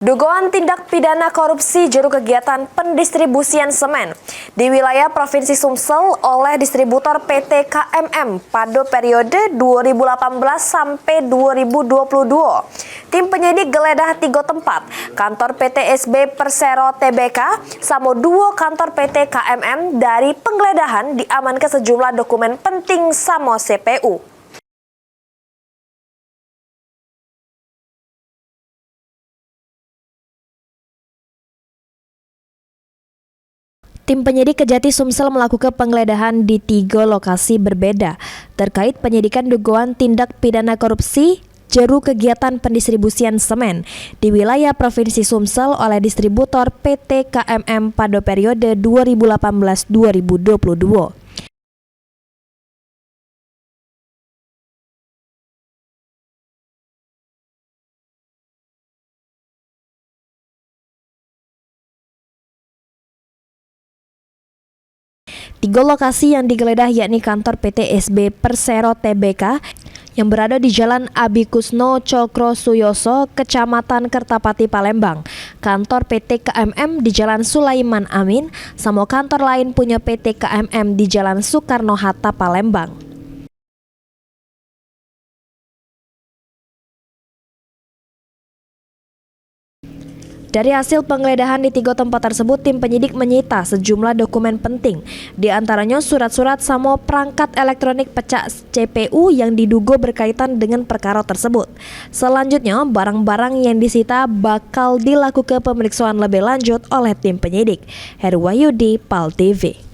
Dugaan tindak pidana korupsi juru kegiatan pendistribusian semen di wilayah Provinsi Sumsel oleh distributor PT KMM pada periode 2018 sampai 2022. Tim penyidik geledah 3 tempat, kantor PT SB Persero Tbk, sama 2 kantor PT KMM. Dari penggeledahan diamankan sejumlah dokumen penting sama CPU. Tim penyidik Kejati Sumsel melakukan penggeledahan di 3 lokasi berbeda terkait penyidikan dugaan tindak pidana korupsi juru kegiatan pendistribusian semen di wilayah Provinsi Sumsel oleh distributor PT KMM pada periode 2018-2022. Tiga lokasi yang digeledah yakni kantor PT SB Persero Tbk yang berada di Jalan Abi Kusno Cokro Suyoso, Kecamatan Kertapati, Palembang, kantor PT KMM di Jalan Sulaiman Amin, sama kantor lain punya PT KMM di Jalan Soekarno-Hatta, Palembang. Dari hasil penggeledahan di 3 tempat tersebut, tim penyidik menyita sejumlah dokumen penting, di antaranya surat-surat sama perangkat elektronik pecah CPU yang diduga berkaitan dengan perkara tersebut. Selanjutnya, barang-barang yang disita bakal dilakukan pemeriksaan lebih lanjut oleh tim penyidik. Heru Wahyudi, PAL TV.